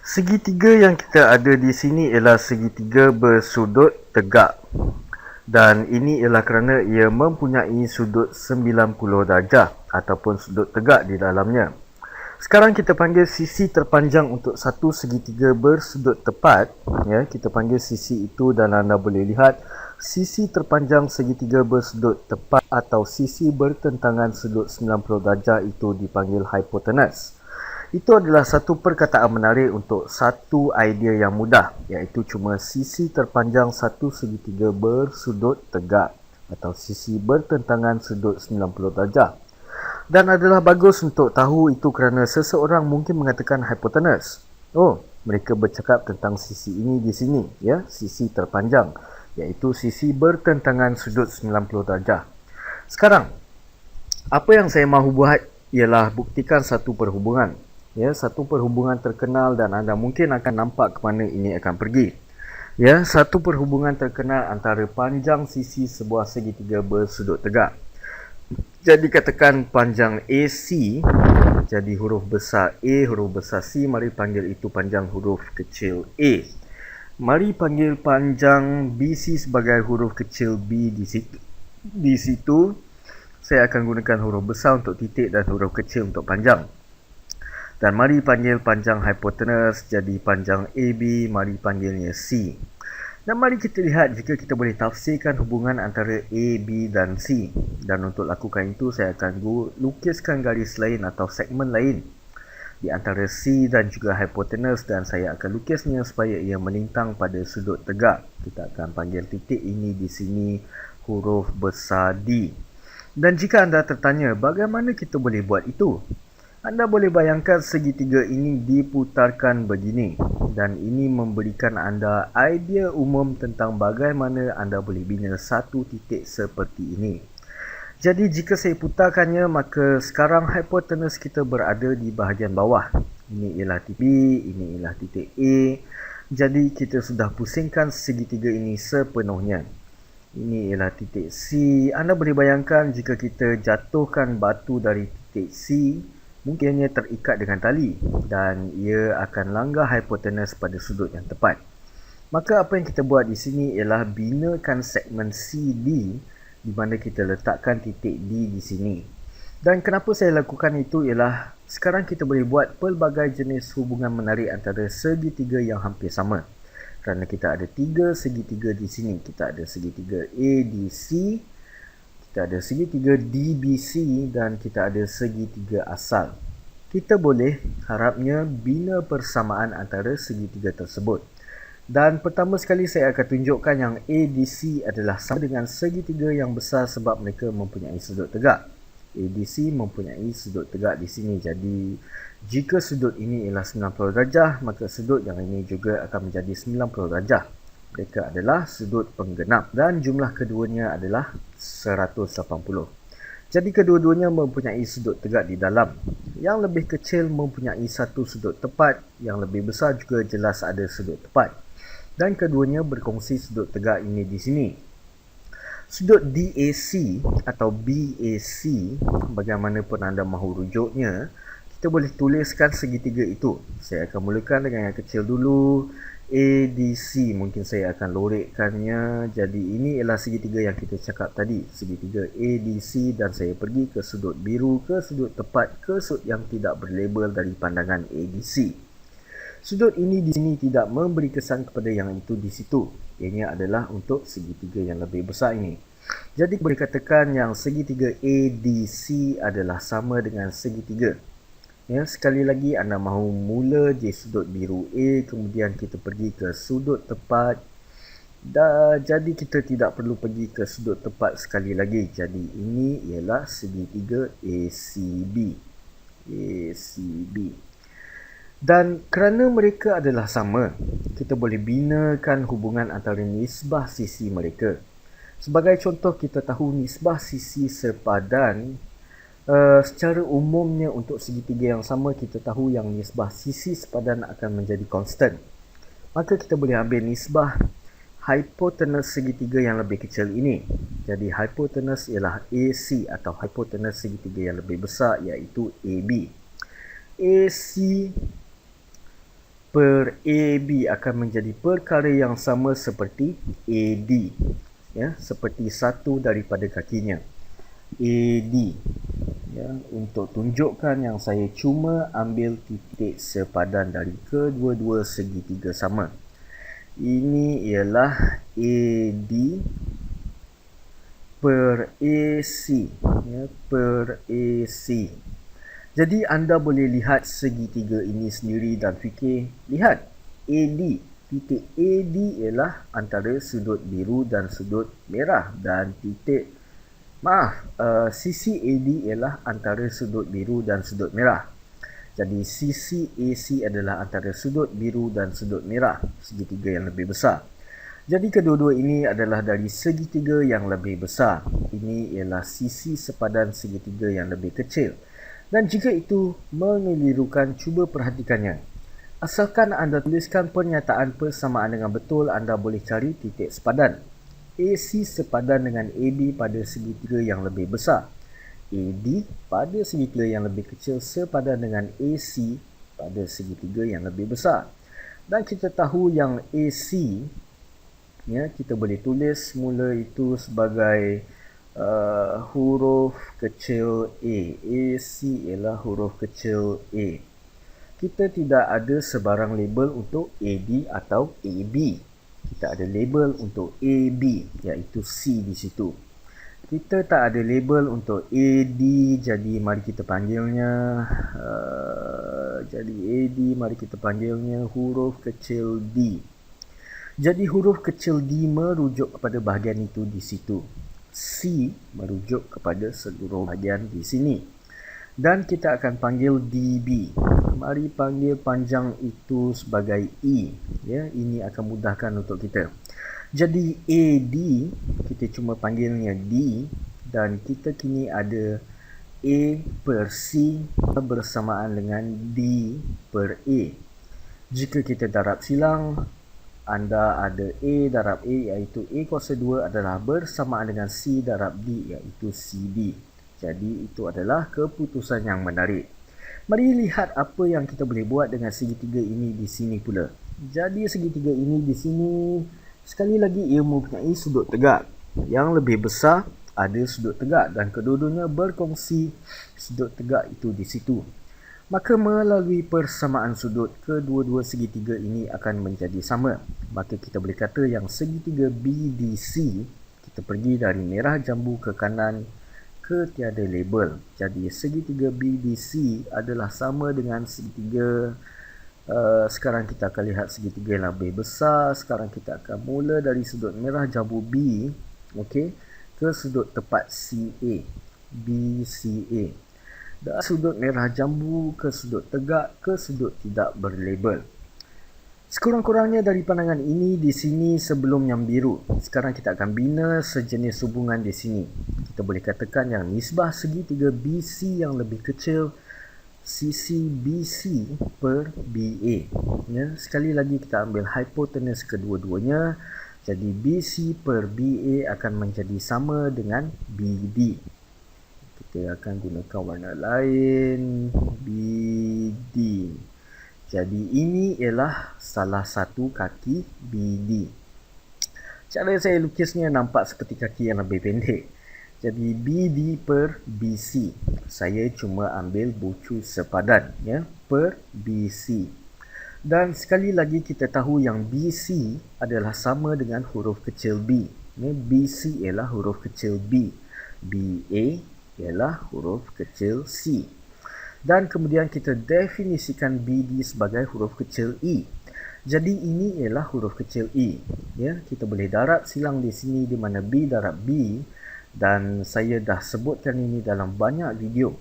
Segitiga yang kita ada di sini ialah segitiga bersudut tegak. Dan ini ialah kerana ia mempunyai sudut 90 darjah ataupun sudut tegak di dalamnya. Sekarang kita panggil sisi terpanjang untuk satu segitiga bersudut tepat. Ya, kita panggil sisi itu dan anda boleh lihat sisi terpanjang segitiga bersudut tepat atau sisi bertentangan sudut 90 darjah itu dipanggil hipotenus. Itu adalah satu perkataan menarik untuk satu idea yang mudah, iaitu cuma sisi terpanjang satu segitiga bersudut tegak atau sisi bertentangan sudut 90 darjah. Dan adalah bagus untuk tahu itu kerana seseorang mungkin mengatakan hipotenus. Oh, mereka bercakap tentang sisi ini di sini, ya, sisi terpanjang, iaitu sisi bertentangan sudut 90 darjah. Sekarang, apa yang saya mahu buat ialah buktikan satu perhubungan. Ya, satu perhubungan terkenal dan anda mungkin akan nampak ke mana ini akan pergi. Ya, satu perhubungan terkenal antara panjang sisi sebuah segitiga bersudut tegak. Jadi katakan panjang AC, jadi huruf besar A, huruf besar C, mari panggil itu panjang huruf kecil A. Mari panggil panjang BC sebagai huruf kecil B di situ. Di situ saya akan gunakan huruf besar untuk titik dan huruf kecil untuk panjang. Dan mari panggil panjang hipotenus jadi panjang AB, mari panggilnya C. Dan mari kita lihat jika kita boleh tafsirkan hubungan antara A, B dan C. Dan untuk lakukan itu saya akan lukiskan garis lain atau segmen lain di antara C dan juga hipotenus dan saya akan lukisnya supaya ia melintang pada sudut tegak. Kita akan panggil titik ini di sini huruf besar D. Dan jika anda tertanya bagaimana kita boleh buat itu? Anda boleh bayangkan segitiga ini diputarkan begini dan ini memberikan anda idea umum tentang bagaimana anda boleh bina satu titik seperti ini. Jadi jika saya putarkannya, maka sekarang hipotenus kita berada di bahagian bawah. Ini ialah titik B, ini ialah titik A. Jadi kita sudah pusingkan segitiga ini sepenuhnya. Ini ialah titik C. Anda boleh bayangkan jika kita jatuhkan batu dari titik C, mungkin ia terikat dengan tali dan ia akan langgar hipotenus pada sudut yang tepat. Maka apa yang kita buat di sini ialah binakan segmen CD di mana kita letakkan titik D di sini. Dan kenapa saya lakukan itu ialah sekarang kita boleh buat pelbagai jenis hubungan menarik antara segitiga yang hampir sama. Kerana kita ada tiga segitiga di sini. Kita ada segitiga ADC, kita ada segitiga DBC dan kita ada segitiga asal. Kita boleh harapnya bina persamaan antara segitiga tersebut. Dan pertama sekali saya akan tunjukkan yang ADC adalah sama dengan segitiga yang besar sebab mereka mempunyai sudut tegak. ADC mempunyai sudut tegak di sini. Jadi jika sudut ini ialah 90 darjah, maka sudut yang ini juga akan menjadi 90 darjah. Mereka adalah sudut penggenap dan jumlah keduanya adalah 180. Jadi kedua-duanya mempunyai sudut tegak di dalam. Yang lebih kecil mempunyai satu sudut tepat, yang lebih besar juga jelas ada sudut tepat. Dan keduanya berkongsi sudut tegak ini di sini. Sudut DAC atau BAC, bagaimanapun anda mahu rujuknya, kita boleh tuliskan segitiga itu. Saya akan mulakan dengan yang kecil dulu. ADC, mungkin saya akan lorekkannya. Jadi ini ialah segitiga yang kita cakap tadi, segitiga ADC, dan saya pergi ke sudut biru, ke sudut tepat, ke sudut yang tidak berlabel dari pandangan ADC. Sudut ini di sini tidak memberi kesan kepada yang itu di situ. Ianya adalah untuk segitiga yang lebih besar ini. Jadi boleh katakan yang segitiga ADC adalah sama dengan segitiga. Ya, sekali lagi anda mahu mula di sudut biru A, kemudian kita pergi ke sudut tepat. Jadi kita tidak perlu pergi ke sudut tepat sekali lagi. Jadi ini ialah segitiga ACB. ACB. Dan kerana mereka adalah sama, kita boleh binakan hubungan antara nisbah sisi mereka. Sebagai contoh, kita tahu nisbah sisi sepadan. Secara umumnya untuk segitiga yang sama, kita tahu yang nisbah sisi sepadan akan menjadi konstan. Maka kita boleh ambil nisbah hipotenus segitiga yang lebih kecil ini. Jadi hipotenus ialah AC atau hipotenus segitiga yang lebih besar, iaitu AB. AC per AB akan menjadi perkara yang sama seperti AD, ya, seperti satu daripada kakinya. AD, ya, untuk tunjukkan yang saya cuma ambil titik sepadan dari kedua-dua segitiga sama. Ini ialah AD per AC, ya, per AC. Jadi anda boleh lihat segitiga ini sendiri dan fikir, lihat AD, titik AD ialah antara sudut biru dan sudut merah, dan sisi AD ialah antara sudut biru dan sudut merah. Jadi sisi AC adalah antara sudut biru dan sudut merah, segitiga yang lebih besar. Jadi kedua-dua ini adalah dari segitiga yang lebih besar. Ini ialah sisi sepadan segitiga yang lebih kecil. Dan jika itu mengelirukan, cuba perhatikannya. Asalkan anda tuliskan pernyataan persamaan dengan betul, anda boleh cari titik sepadan. AC sepadan dengan AB pada segitiga yang lebih besar. AD pada segitiga yang lebih kecil sepadan dengan AC pada segitiga yang lebih besar. Dan kita tahu yang AC, ya, kita boleh tulis mula itu sebagai huruf kecil A. AC ialah huruf kecil A. Kita tidak ada sebarang label untuk AD atau AB. Kita ada label untuk AB, iaitu C di situ. Kita tak ada label untuk AD, jadi mari kita panggilnya huruf kecil D. Jadi huruf kecil D merujuk kepada bahagian itu di situ. C merujuk kepada seluruh bahagian di sini. Dan kita akan panggil DB. Mari panggil panjang itu sebagai E. Ya, ini akan mudahkan untuk kita. Jadi AD, kita cuma panggilnya D. Dan kita kini ada A per C bersamaan dengan D per A. Jika kita darab silang, anda ada A darab A, iaitu A kuasa 2 adalah bersamaan dengan C darab D, iaitu CD. Jadi itu adalah keputusan yang menarik. Mari lihat apa yang kita boleh buat dengan segitiga ini di sini pula. Jadi segitiga ini di sini, sekali lagi ia mempunyai sudut tegak. Yang lebih besar ada sudut tegak dan kedua-duanya berkongsi sudut tegak itu di situ. Maka melalui persamaan sudut, kedua-dua segitiga ini akan menjadi sama. Maka kita boleh kata yang segitiga BDC, kita pergi dari merah jambu ke kanan ke tiada label. Jadi segitiga BDC adalah sama dengan segitiga, sekarang kita akan lihat segitiga yang lebih besar. Sekarang kita akan mula dari sudut merah jambu B, okay, ke sudut tepat CA, BCA. Dan sudut merah jambu ke sudut tegak ke sudut tidak berlabel. Sekurang-kurangnya dari pandangan ini di sini sebelum yang biru. Sekarang kita akan bina sejenis hubungan di sini. Kita boleh katakan yang nisbah segitiga BC yang lebih kecil sisi BC per BA. Ya, sekali lagi kita ambil hipotenus kedua-duanya. Jadi BC per BA akan menjadi sama dengan BD. Kita akan gunakan warna lain, BD. Jadi ini ialah salah satu kaki BD. Cara saya lukisnya nampak seperti kaki yang lebih pendek. Jadi BD per BC. Saya cuma ambil bucu sepadan, ya, per BC. Dan sekali lagi kita tahu yang BC adalah sama dengan huruf kecil B. Ya, BC ialah huruf kecil B. BA ialah huruf kecil C. Dan kemudian kita definisikan BD sebagai huruf kecil E. Jadi ini ialah huruf kecil E. Ya, kita boleh darab silang di sini di mana B darab B, dan saya dah sebutkan ini dalam banyak video.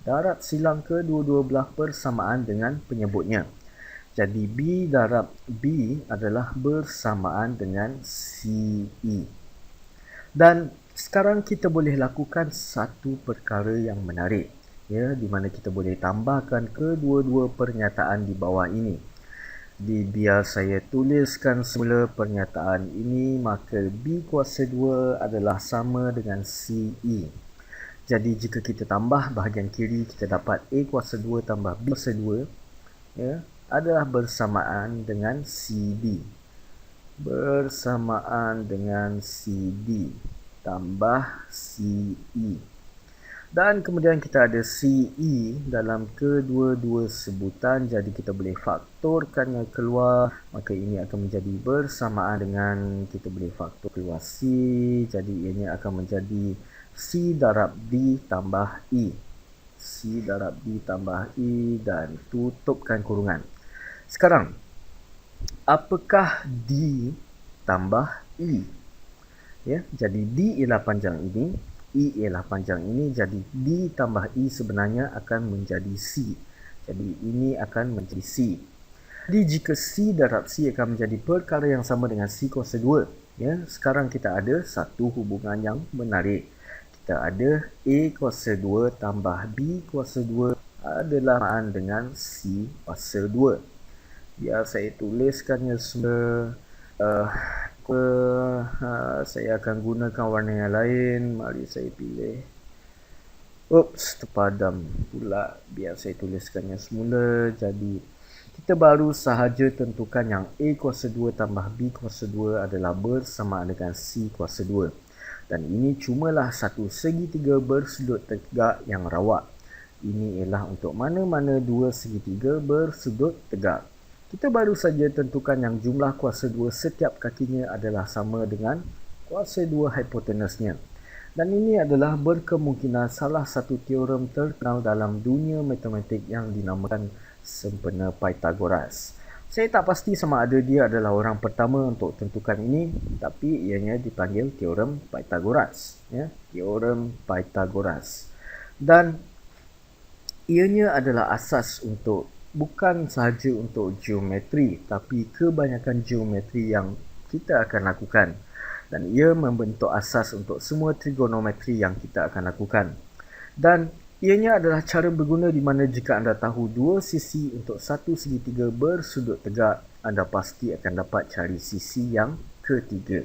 Darab silang kedua-dua belah persamaan dengan penyebutnya. Jadi B darab B adalah bersamaan dengan CE. Dan sekarang kita boleh lakukan satu perkara yang menarik, ya, di mana kita boleh tambahkan kedua-dua pernyataan di bawah ini. Biar saya tuliskan semula pernyataan ini, maka B kuasa 2 adalah sama dengan CE. Jadi jika kita tambah bahagian kiri, kita dapat A kuasa 2 tambah B kuasa 2, ya, adalah bersamaan dengan CD. Bersamaan dengan CD tambah CE. Dan kemudian kita ada CE dalam kedua-dua sebutan, jadi kita boleh faktorkannya keluar, maka ini akan menjadi bersamaan dengan, kita boleh faktor keluar C, jadi ini akan menjadi C darab D tambah E. C darab D tambah E dan tutupkan kurungan. Sekarang, apakah D tambah E? Ya, jadi D ialah panjang ini, E ialah panjang ini, jadi D tambah E sebenarnya akan menjadi C. Jadi ini akan menjadi C. Jadi jika C darab C akan menjadi perkara yang sama dengan C kuasa 2. Ya, sekarang kita ada satu hubungan yang menarik. Kita ada A kuasa 2 tambah B kuasa 2 adalah samaan dengan C kuasa 2. Biar saya tuliskannya semua. Saya akan gunakan warna yang lain. Mari saya pilih. Terpadam pula. Biar saya tuliskannya semula. Jadi kita baru sahaja tentukan yang A kuasa 2 tambah B kuasa 2 adalah bersamaan dengan C kuasa 2. Dan ini cumalah satu segitiga bersudut tegak yang rawak. Ini ialah untuk mana-mana dua segitiga bersudut tegak. Kita baru saja tentukan yang jumlah kuasa 2 setiap kakinya adalah sama dengan kuasa 2 hipotenusnya. Dan ini adalah berkemungkinan salah satu teorem terkenal dalam dunia matematik yang dinamakan sempena Pythagoras. Saya tak pasti sama ada dia adalah orang pertama untuk tentukan ini, tapi ianya dipanggil teorem Pythagoras. Ya, teorem Pythagoras. Dan ianya adalah asas untuk bukan sahaja untuk geometri, tapi kebanyakan geometri yang kita akan lakukan. Dan ia membentuk asas untuk semua trigonometri yang kita akan lakukan. Dan ianya adalah cara berguna di mana jika anda tahu dua sisi untuk satu segitiga bersudut tegak, anda pasti akan dapat cari sisi yang ketiga.